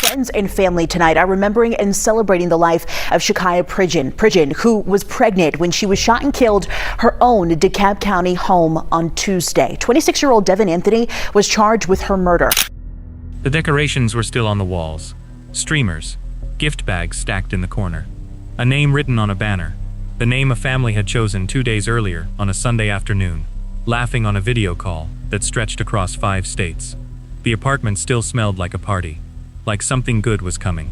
Friends and family tonight are remembering and celebrating the life of Shakiya Pridgen, who was pregnant when she was shot and killed her own Decatur County home on Tuesday. 26-year-old Devin Anthony was charged with her murder. The decorations were still on the walls. Streamers, gift bags stacked in the corner. A name written on a banner. The name a family had chosen 2 days earlier on a Sunday afternoon, laughing on a video call that stretched across 5 states. The apartment still smelled like a party, like something good was coming.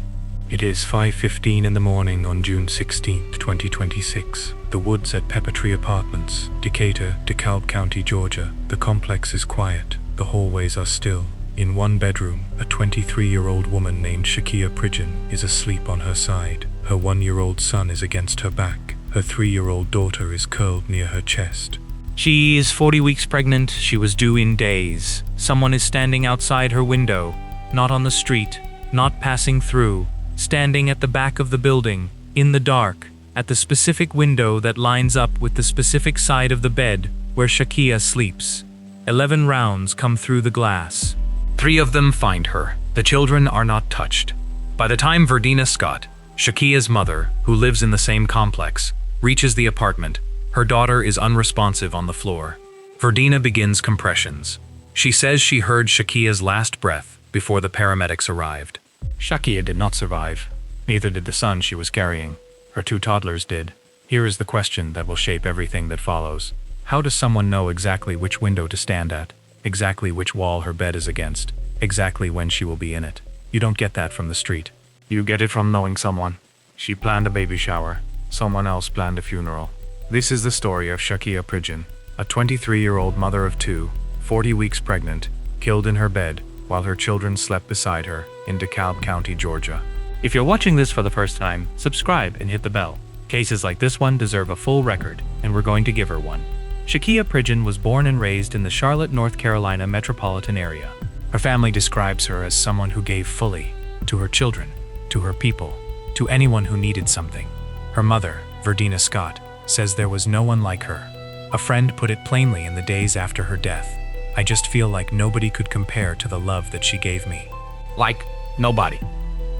It is 5:15 in the morning on June 16, 2026. The woods at Pepper Tree Apartments, Decatur, DeKalb County, Georgia. The complex is quiet. The hallways are still. In one bedroom, a 23-year-old woman named Shakiya Pridgen is asleep on her side. Her 1-year-old son is against her back. Her 3-year-old daughter is curled near her chest. She is 40 weeks pregnant. She was due in days. Someone is standing outside her window, not on the street, not passing through, standing at the back of the building, in the dark, at the specific window that lines up with the specific side of the bed where Shakiya sleeps. 11 rounds come through the glass. 3 of them find her. The children are not touched. By the time Verdina Scott, Shakiya's mother, who lives in the same complex, reaches the apartment, her daughter is unresponsive on the floor. Verdina begins compressions. She says she heard Shakiya's last breath before the paramedics arrived. Shakiya did not survive. Neither did the son she was carrying. Her 2 toddlers did. Here is the question that will shape everything that follows. How does someone know exactly which window to stand at? Exactly which wall her bed is against? Exactly when she will be in it? You don't get that from the street. You get it from knowing someone. She planned a baby shower. Someone else planned a funeral. This is the story of Shakiya Pridgen, a 23-year-old mother of 2, 40 weeks pregnant, killed in her bed while her children slept beside her in DeKalb County, Georgia. If you're watching this for the first time, subscribe and hit the bell. Cases like this one deserve a full record, and we're going to give her one. Shakiya Pridgen was born and raised in the Charlotte, North Carolina metropolitan area. Her family describes her as someone who gave fully to her children, to her people, to anyone who needed something. Her mother, Verdina Scott, says there was no one like her. A friend put it plainly in the days after her death. I just feel like nobody could compare to the love that she gave me. Like, nobody.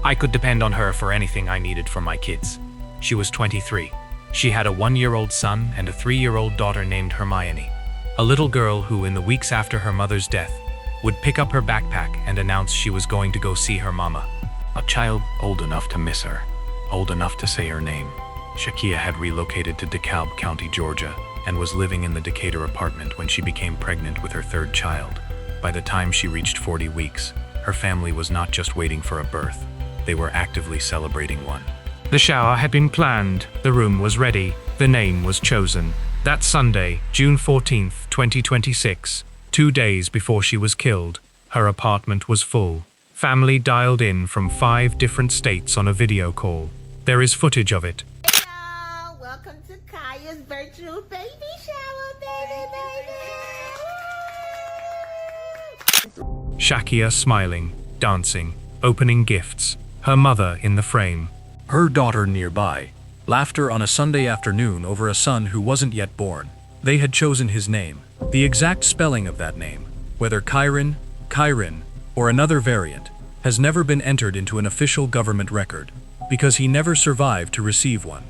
I could depend on her for anything I needed for my kids. She was 23. She had a 1-year-old son and a 3-year-old daughter named Hermione. A little girl who, in the weeks after her mother's death, would pick up her backpack and announce she was going to go see her mama. A child old enough to miss her, old enough to say her name. Shakiya had relocated to DeKalb County, Georgia, and was living in the Decatur apartment when she became pregnant with her 3rd child. By the time she reached 40 weeks, her family was not just waiting for a birth, they were actively celebrating one. The shower had been planned, the room was ready, the name was chosen. That Sunday, June 14th, 2026, 2 days before she was killed, her apartment was full. Family dialed in from 5 different states on a video call. There is footage of it. Hello, welcome to Kaya's virtual baby shower, baby. Shakiya smiling, dancing, opening gifts, her mother in the frame. Her daughter nearby. Laughter on a Sunday afternoon over a son who wasn't yet born. They had chosen his name. The exact spelling of that name, whether Kyrin, or another variant, has never been entered into an official government record, because he never survived to receive one.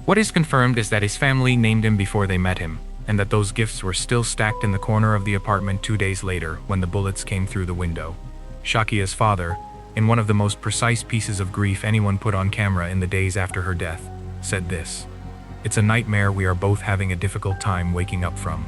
What is confirmed is that his family named him before they met him, and that those gifts were still stacked in the corner of the apartment 2 days later when the bullets came through the window. Shakiya's father, in one of the most precise pieces of grief anyone put on camera in the days after her death, said this: "It's a nightmare we are both having a difficult time waking up from."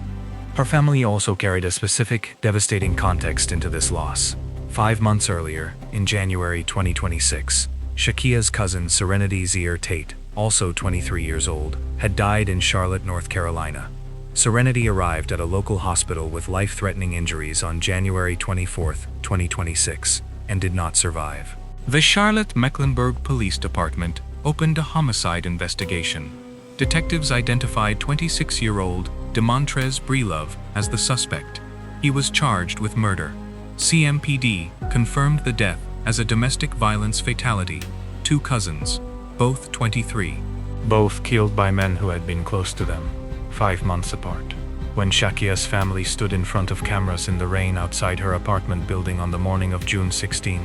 Her family also carried a specific, devastating context into this loss. 5 months earlier, in January 2026, Shakiya's cousin Serenity Zier Tate, also 23 years old, had died in Charlotte, North Carolina. Serenity arrived at a local hospital with life-threatening injuries on January 24, 2026, and did not survive. The Charlotte Mecklenburg Police Department opened a homicide investigation. Detectives identified 26-year-old Demontrez Breelove as the suspect. He was charged with murder. CMPD confirmed the death as a domestic violence fatality. 2 cousins, both 23. Both killed by men who had been close to them, 5 months apart. when Shakiya's family stood in front of cameras in the rain outside her apartment building on the morning of June 16.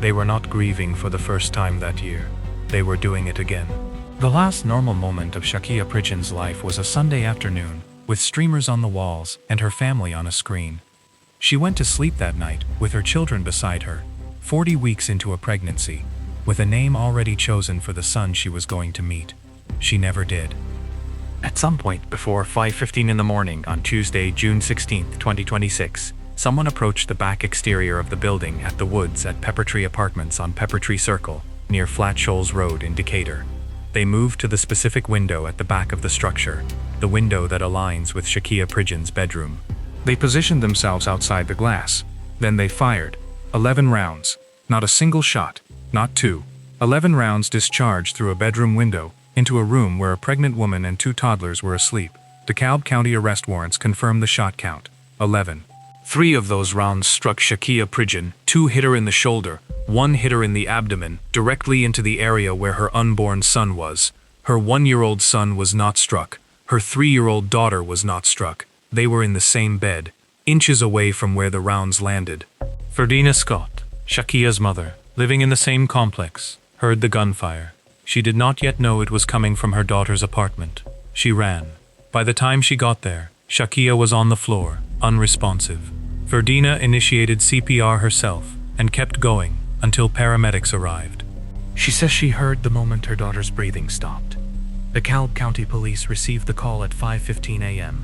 They were not grieving for the first time that year. They were doing it again. The last normal moment of Shakiya Pridgen's life was a Sunday afternoon, with streamers on the walls and her family on a screen. She went to sleep that night with her children beside her, 40 weeks into a pregnancy, with a name already chosen for the son she was going to meet. She never did. At some point before 5:15 in the morning on Tuesday, June 16, 2026, someone approached the back exterior of the building at the Woods at Peppertree Apartments on Peppertree Circle, near Flat Shoals Road in Decatur. They moved to the specific window at the back of the structure, the window that aligns with Shakiya Pridgen's bedroom. They positioned themselves outside the glass. Then they fired. 11 rounds. Not a single shot. Not two. 11 rounds discharged through a bedroom window, into a room where a pregnant woman and 2 toddlers were asleep. DeKalb County arrest warrants confirm the shot count. 11. 3 of those rounds struck Shakiya Pridgen, 2 hit her in the shoulder, 1 hit her in the abdomen, directly into the area where her unborn son was. Her 1-year-old son was not struck. Her 3-year-old daughter was not struck. They were in the same bed, inches away from where the rounds landed. Ferdina Scott, Shakiya's mother, living in the same complex, heard the gunfire. She did not yet know it was coming from her daughter's apartment. She ran. By the time she got there, Shakiya was on the floor, unresponsive. Ferdina initiated CPR herself and kept going until paramedics arrived. She says she heard the moment her daughter's breathing stopped. The DeKalb County Police received the call at 5:15 a.m.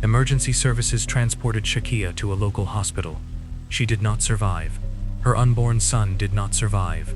Emergency services transported Shakiya to a local hospital. She did not survive. Her unborn son did not survive.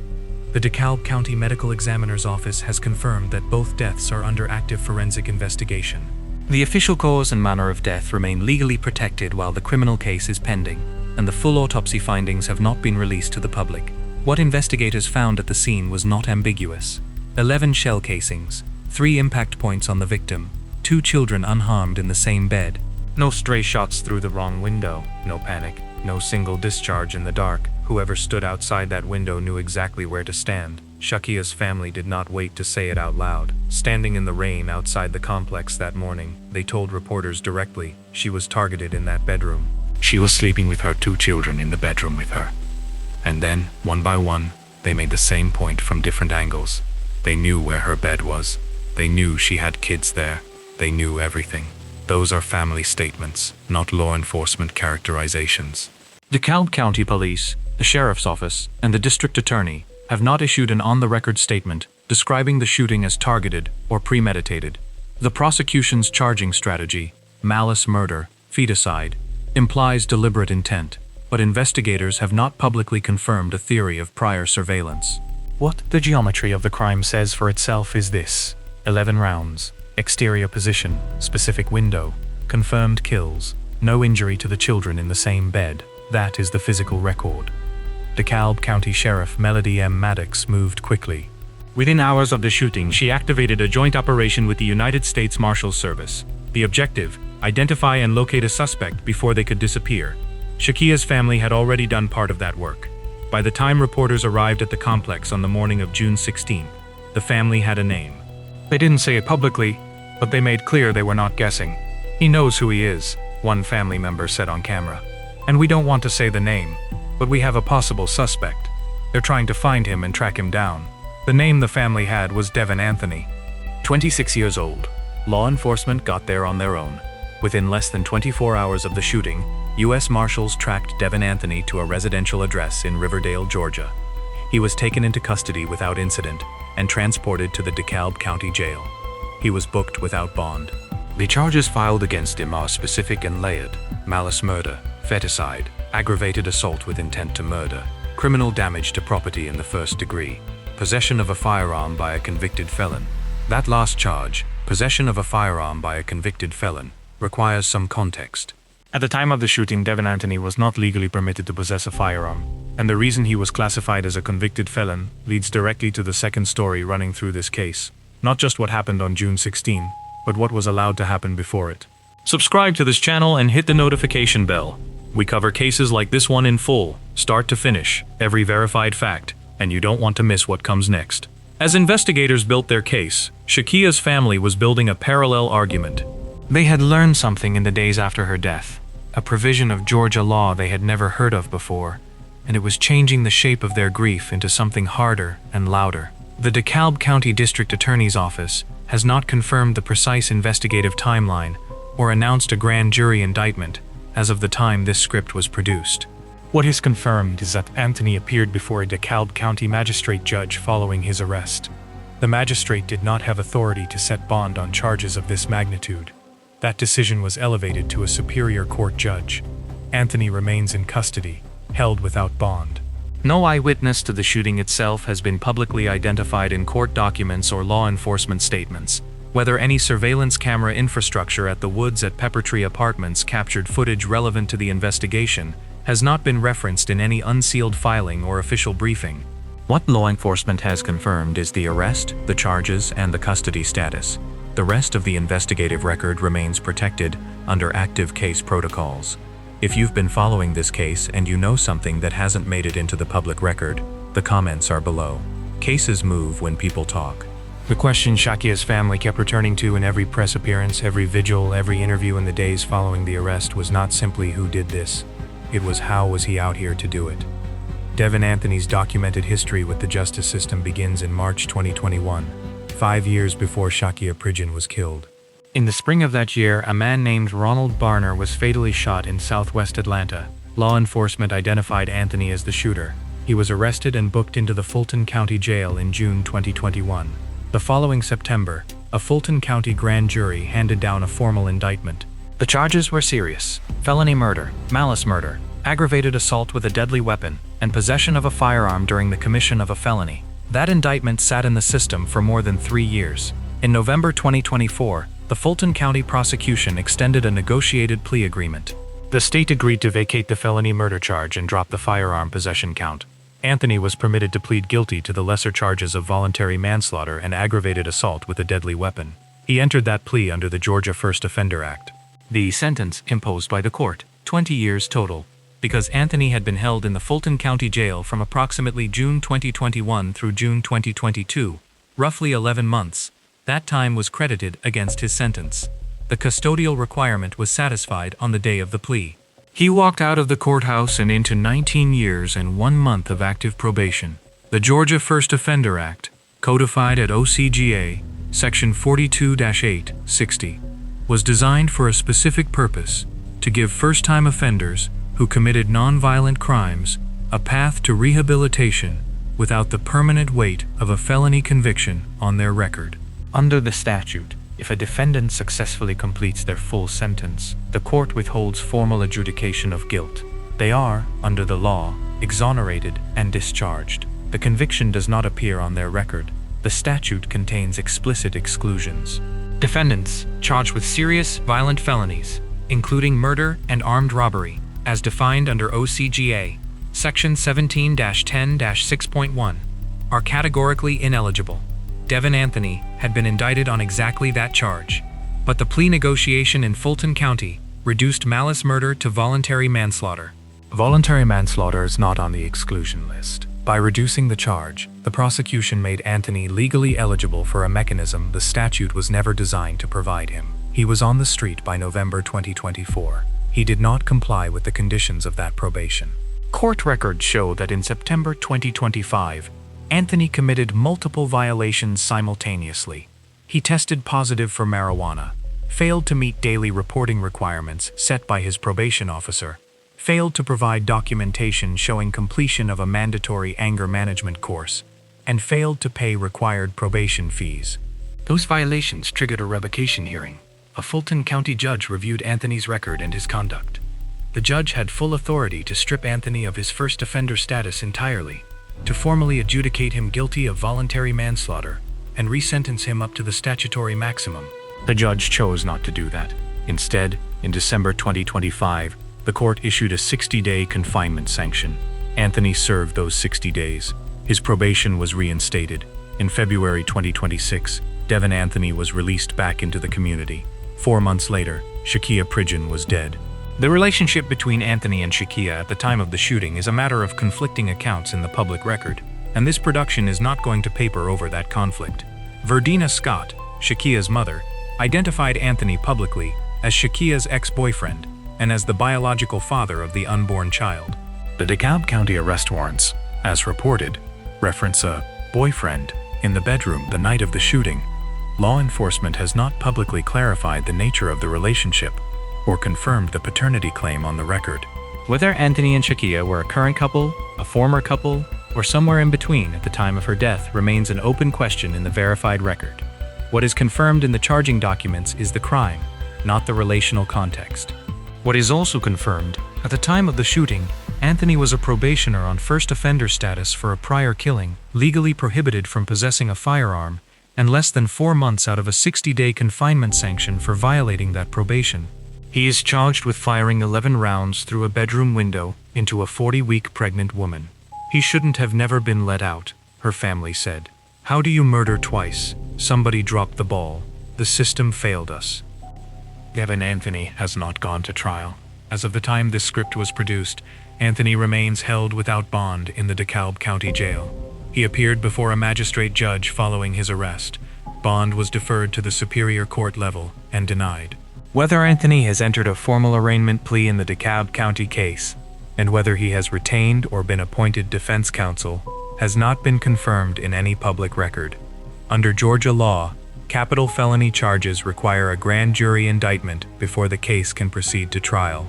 The DeKalb County Medical Examiner's Office has confirmed that both deaths are under active forensic investigation. The official cause and manner of death remain legally protected while the criminal case is pending, and the full autopsy findings have not been released to the public. What investigators found at the scene was not ambiguous. 11 shell casings, 3 impact points on the victim, 2 children unharmed in the same bed. No stray shots through the wrong window, no panic, no single discharge in the dark. Whoever stood outside that window knew exactly where to stand. Shakiya's family did not wait to say it out loud. Standing in the rain outside the complex that morning, they told reporters directly she was targeted in that bedroom. She was sleeping with her 2 children in the bedroom with her. And then, one by one, they made the same point from different angles. They knew where her bed was. They knew she had kids there. They knew everything. Those are family statements, not law enforcement characterizations. DeKalb County Police, the Sheriff's Office, and the District Attorney have not issued an on-the-record statement describing the shooting as targeted or premeditated. The prosecution's charging strategy, malice murder, feticide, implies deliberate intent, but investigators have not publicly confirmed a theory of prior surveillance. What the geometry of the crime says for itself is this: 11 rounds, exterior position, specific window, confirmed kills, no injury to the children in the same bed. That is the physical record. DeKalb County Sheriff Melody M. Maddox moved quickly. Within hours of the shooting, she activated a joint operation with the United States Marshals Service. The objective: identify and locate a suspect before they could disappear. Shakiya's family had already done part of that work. By the time reporters arrived at the complex on the morning of June 16, the family had a name. They didn't say it publicly, but they made clear they were not guessing. "He knows who he is," one family member said on camera. "And we don't want to say the name, but we have a possible suspect. They're trying to find him and track him down." The name the family had was Devin Anthony. 26 years old. Law enforcement got there on their own. Within less than 24 hours of the shooting, U.S. Marshals tracked Devin Anthony to a residential address in Riverdale, Georgia. He was taken into custody without incident and transported to the DeKalb County Jail. He was booked without bond. The charges filed against him are specific and layered: malice murder, feticide, aggravated assault with intent to murder, criminal damage to property in the first degree, possession of a firearm by a convicted felon. That last charge, possession of a firearm by a convicted felon, requires some context. At the time of the shooting, Devin Anthony was not legally permitted to possess a firearm, and the reason he was classified as a convicted felon leads directly to the second story running through this case. Not just what happened on June 16, but what was allowed to happen before it. Subscribe to this channel and hit the notification bell. We cover cases like this one in full, start to finish, every verified fact, and you don't want to miss what comes next. As investigators built their case, Shakiya's family was building a parallel argument. They had learned something in the days after her death, a provision of Georgia law they had never heard of before, and it was changing the shape of their grief into something harder and louder. The DeKalb County District Attorney's Office has not confirmed the precise investigative timeline or announced a grand jury indictment as of the time this script was produced. What is confirmed is that Anthony appeared before a DeKalb County magistrate judge following his arrest. The magistrate did not have authority to set bond on charges of this magnitude. That decision was elevated to a superior court judge. Anthony remains in custody, held without bond. No eyewitness to the shooting itself has been publicly identified in court documents or law enforcement statements. Whether any surveillance camera infrastructure at the Woods at Peppertree Apartments captured footage relevant to the investigation has not been referenced in any unsealed filing or official briefing. What law enforcement has confirmed is the arrest, the charges, and the custody status. The rest of the investigative record remains protected under active case protocols. If you've been following this case and you know something that hasn't made it into the public record, the comments are below. Cases move when people talk. The question Shakiya's family kept returning to in every press appearance, every vigil, every interview in the days following the arrest was not simply who did this. It was how was he out here to do it. Devin Anthony's documented history with the justice system begins in March 2021, 5 years before Shakiya Pridgen was killed. In the spring of that year, a man named Ronald Barner was fatally shot in southwest Atlanta. Law enforcement identified Anthony as the shooter. He was arrested and booked into the Fulton County Jail in June 2021. The following September, a Fulton County grand jury handed down a formal indictment. The charges were serious: felony murder, malice murder, aggravated assault with a deadly weapon, and possession of a firearm during the commission of a felony. That indictment sat in the system for more than 3 years. In November 2024, the Fulton County prosecution extended a negotiated plea agreement. The state agreed to vacate the felony murder charge and drop the firearm possession count. Anthony was permitted to plead guilty to the lesser charges of voluntary manslaughter and aggravated assault with a deadly weapon. He entered that plea under the Georgia First Offender Act. The sentence imposed by the court, 20 years total, because Anthony had been held in the Fulton County Jail from approximately June 2021 through June 2022, roughly 11 months. That time was credited against his sentence. The custodial requirement was satisfied on the day of the plea. He walked out of the courthouse and into 19 years and 1 month of active probation. The Georgia First Offender Act, codified at OCGA, Section 42-860, was designed for a specific purpose: to give first-time offenders who committed nonviolent crimes a path to rehabilitation without the permanent weight of a felony conviction on their record. Under the statute, if a defendant successfully completes their full sentence, the court withholds formal adjudication of guilt. They are, under the law, exonerated and discharged. The conviction does not appear on their record. The statute contains explicit exclusions. Defendants charged with serious, violent felonies, including murder and armed robbery, as defined under OCGA, Section 17-10-6.1, are categorically ineligible. Devin Anthony had been indicted on exactly that charge, but the plea negotiation in Fulton County reduced malice murder to voluntary manslaughter. Voluntary manslaughter is not on the exclusion list. By reducing the charge, the prosecution made Anthony legally eligible for a mechanism the statute was never designed to provide him. He was on the street by November 2024. He did not comply with the conditions of that probation. Court records show that in September 2025, Anthony committed multiple violations simultaneously. He tested positive for marijuana, failed to meet daily reporting requirements set by his probation officer, failed to provide documentation showing completion of a mandatory anger management course, and failed to pay required probation fees. Those violations triggered a revocation hearing. A Fulton County judge reviewed Anthony's record and his conduct. The judge had full authority to strip Anthony of his first offender status entirely, to formally adjudicate him guilty of voluntary manslaughter, and resentence him up to the statutory maximum. The judge chose not to do that. Instead, in December 2025, the court issued a 60-day confinement sanction. Anthony served those 60 days. His probation was reinstated. In February 2026, Devin Anthony was released back into the community. 4 months later, Shakiya Pridgen was dead. The relationship between Anthony and Shakiya at the time of the shooting is a matter of conflicting accounts in the public record, and this production is not going to paper over that conflict. Verdina Scott, Shakiya's mother, identified Anthony publicly as Shakiya's ex-boyfriend and as the biological father of the unborn child. The DeKalb County arrest warrants, as reported, reference a boyfriend in the bedroom the night of the shooting. Law enforcement has not publicly clarified the nature of the relationship or confirmed the paternity claim on the record. Whether Anthony and Shakiya were a current couple, a former couple, or somewhere in between at the time of her death remains an open question in the verified record. What is confirmed in the charging documents is the crime, not the relational context. What is also confirmed, at the time of the shooting, Anthony was a probationer on first offender status for a prior killing, legally prohibited from possessing a firearm, and less than 4 months out of a 60-day confinement sanction for violating that probation. He is charged with firing 11 rounds through a bedroom window into a 40-week pregnant woman. He shouldn't have never been let out, her family said. How do you murder twice? Somebody dropped the ball. The system failed us. Devin Anthony has not gone to trial. As of the time this script was produced, Anthony remains held without bond in the DeKalb County Jail. He appeared before a magistrate judge following his arrest. Bond was deferred to the Superior Court level and denied. Whether Anthony has entered a formal arraignment plea in the DeKalb County case, and whether he has retained or been appointed defense counsel, has not been confirmed in any public record. Under Georgia law, capital felony charges require a grand jury indictment before the case can proceed to trial.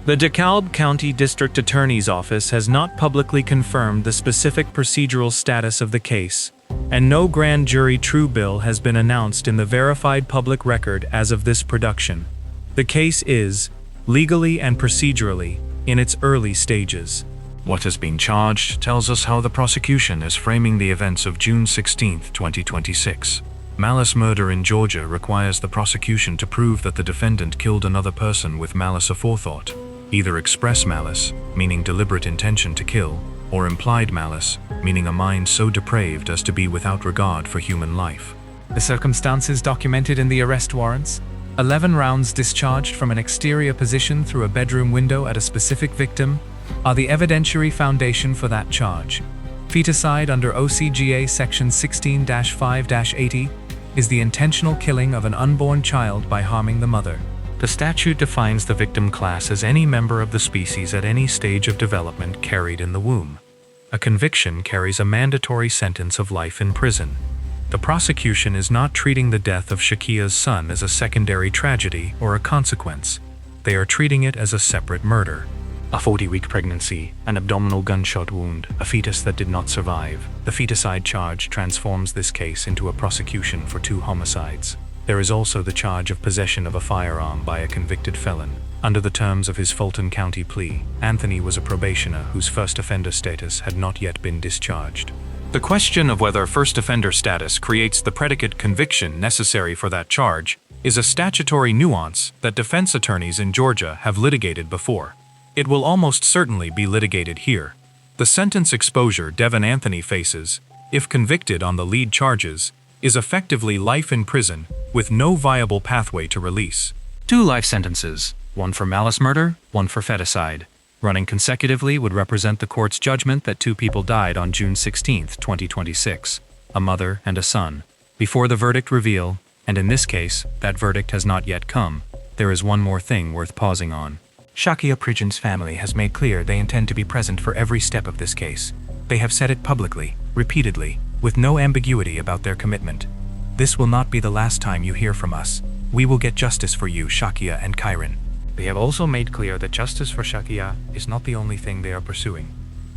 the DeKalb County District Attorney's Office has not publicly confirmed the specific procedural status of the case, and no grand jury true bill has been announced in the verified public record as of this production. The case is, legally and procedurally, in its early stages. What has been charged tells us how the prosecution is framing the events of June 16, 2026. Malice murder in Georgia requires the prosecution to prove that the defendant killed another person with malice aforethought, either express malice, meaning deliberate intention to kill, or implied malice, meaning a mind so depraved as to be without regard for human life. The circumstances documented in the arrest warrants: 11 rounds discharged from an exterior position through a bedroom window at a specific victim, are the evidentiary foundation for that charge. Feticide under OCGA Section 16-5-80 is the intentional killing of an unborn child by harming the mother. The statute defines the victim class as any member of the species at any stage of development carried in the womb. A conviction carries a mandatory sentence of life in prison. The prosecution is not treating the death of Shakiya's son as a secondary tragedy or a consequence. They are treating it as a separate murder. A 40-week pregnancy, an abdominal gunshot wound, a fetus that did not survive. The feticide charge transforms this case into a prosecution for 2 homicides. There is also the charge of possession of a firearm by a convicted felon. Under the terms of his Fulton County plea, Anthony was a probationer whose first offender status had not yet been discharged. The question of whether first offender status creates the predicate conviction necessary for that charge is a statutory nuance that defense attorneys in Georgia have litigated before. It will almost certainly be litigated here. The sentence exposure Devin Anthony faces, if convicted on the lead charges, is effectively life in prison with no viable pathway to release. 2 life sentences, one for malice murder, one for feticide. Running consecutively would represent the court's judgment that 2 people died on June 16, 2026, a mother and a son. Before the verdict reveal, and in this case, that verdict has not yet come, there is one more thing worth pausing on. Shakiya Pridgen's family has made clear they intend to be present for every step of this case. They have said it publicly, repeatedly, with no ambiguity about their commitment. This will not be the last time you hear from us. We will get justice for you, Shakiya and Kyron. They have also made clear that justice for Shakiya is not the only thing they are pursuing.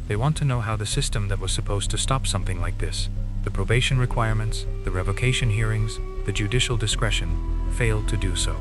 They want to know how the system that was supposed to stop something like this, the probation requirements, the revocation hearings, the judicial discretion, failed to do so,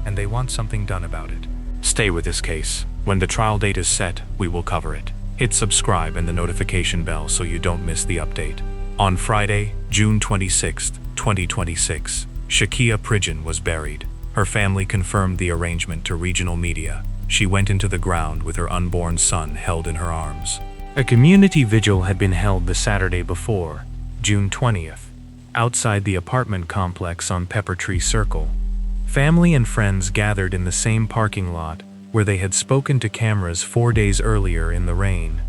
and they want something done about it. Stay with this case. When the trial date is set, we will cover it. Hit subscribe and the notification bell so you don't miss the update. On Friday, June 26, 2026, Shakiya Pridgen was buried. Her family confirmed the arrangement to regional media. She went into the ground with her unborn son held in her arms. A community vigil had been held the Saturday before, June 20th, outside the apartment complex on Pepper Tree Circle. Family and friends gathered in the same parking lot where they had spoken to cameras 4 days earlier in the rain.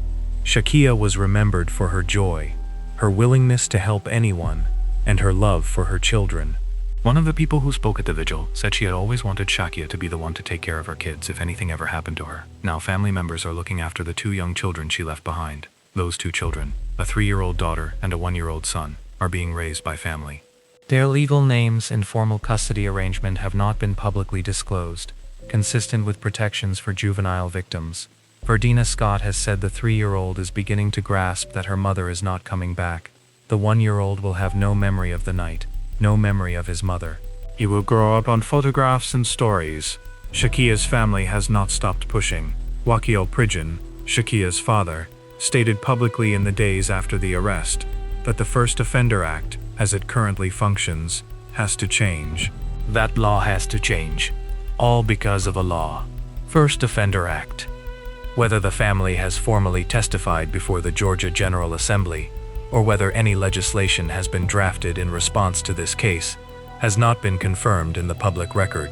Shakiya was remembered for her joy, her willingness to help anyone, and her love for her children. One of the people who spoke at the vigil said she had always wanted Shakiya to be the one to take care of her kids if anything ever happened to her. Now family members are looking after the 2 young children she left behind. Those 2 children, a 3-year-old daughter and a 1-year-old son, are being raised by family. Their legal names and formal custody arrangement have not been publicly disclosed, consistent with protections for juvenile victims. Verdina Scott has said the 3-year-old is beginning to grasp that her mother is not coming back. The 1-year-old will have no memory of the night, no memory of his mother. He will grow up on photographs and stories. Shakiya's family has not stopped pushing. Shakiya Pridgen, Shakiya's father, stated publicly in the days after the arrest that the First Offender Act, as it currently functions, has to change. That law has to change. All because of a law. First Offender Act. Whether the family has formally testified before the Georgia General Assembly, or whether any legislation has been drafted in response to this case, has not been confirmed in the public record.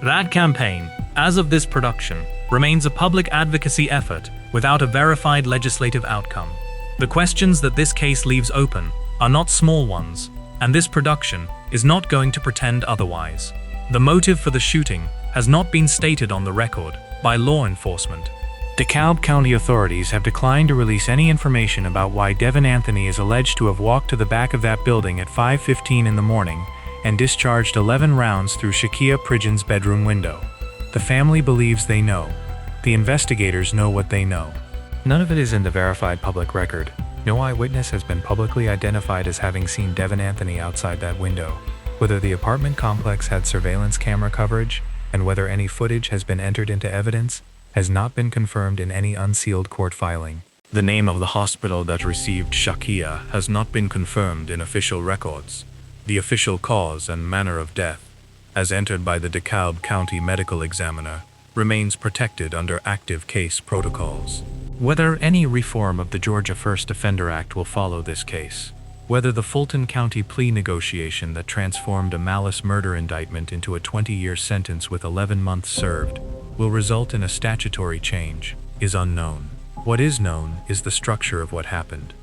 That campaign, as of this production, remains a public advocacy effort without a verified legislative outcome. The questions that this case leaves open are not small ones, and this production is not going to pretend otherwise. The motive for the shooting has not been stated on the record by law enforcement. DeKalb County authorities have declined to release any information about why Devin Anthony is alleged to have walked to the back of that building at 5:15 in the morning and discharged 11 rounds through Shakiya Pridgen's bedroom window. The family believes they know. The investigators know what they know. None of it is in the verified public record. No eyewitness has been publicly identified as having seen Devin Anthony outside that window. Whether the apartment complex had surveillance camera coverage, and whether any footage has been entered into evidence, has not been confirmed in any unsealed court filing. The name of the hospital that received Shakiya has not been confirmed in official records. The official cause and manner of death, as entered by the DeKalb County Medical Examiner, remains protected under active case protocols. Whether any reform of the Georgia First Offender Act will follow this case. Whether the Fulton County plea negotiation that transformed a malice murder indictment into a 20-year sentence with 11 months served will result in a statutory change is unknown. What is known is the structure of what happened.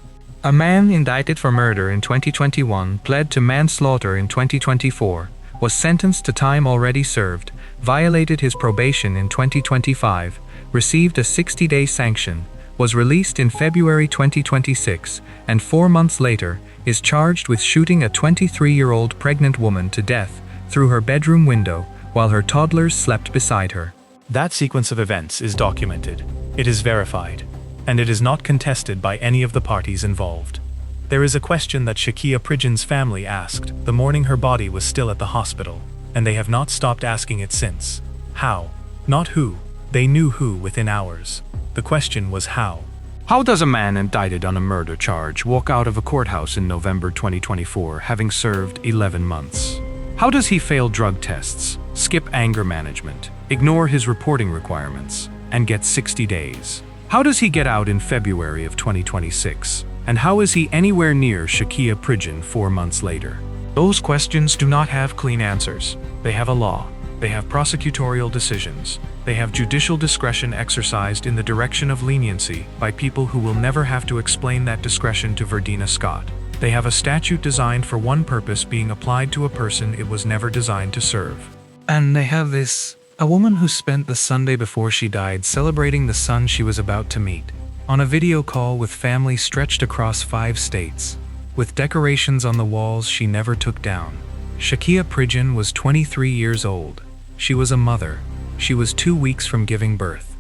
A man indicted for murder in 2021 pled to manslaughter in 2024, was sentenced to time already served, violated his probation in 2025, received a 60-day sanction, was released in February 2026, and 4 months later is charged with shooting a 23-year-old pregnant woman to death through her bedroom window while her toddlers slept beside her. That sequence of events is documented. It is verified, and it is not contested by any of the parties involved. There is a question that Shakiya Pridgen's family asked the morning her body was still at the hospital, and they have not stopped asking it since. How? Not who. They knew who within hours. The question was how. How does a man indicted on a murder charge walk out of a courthouse in November 2024 having served 11 months? How does he fail drug tests, skip anger management, ignore his reporting requirements, and get 60 days? How does he get out in February of 2026? And how is he anywhere near Shakiya Pridgen 4 months later? Those questions do not have clean answers. They have a law. They have prosecutorial decisions. They have judicial discretion exercised in the direction of leniency by people who will never have to explain that discretion to Verdina Scott. They have a statute designed for one purpose being applied to a person it was never designed to serve. And they have this, a woman who spent the Sunday before she died celebrating the son she was about to meet, on a video call with family stretched across 5 states, with decorations on the walls she never took down. Shakiya Pridgen was 23 years old. She was a mother. She was 2 weeks from giving birth.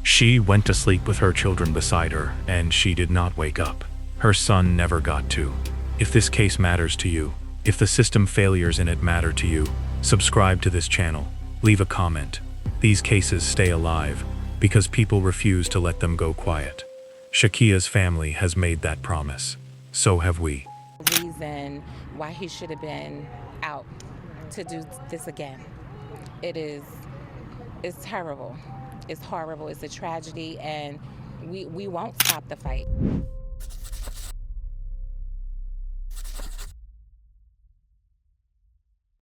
She went to sleep with her children beside her, and she did not wake up. Her son never got to. If this case matters to you, if the system failures in it matter to you, subscribe to this channel. Leave a comment. These cases stay alive because people refuse to let them go quiet. Shakiya's family has made that promise. So have we. Reason why he should have been out to do this again. It's terrible. It's horrible. It's a tragedy, and we won't stop the fight.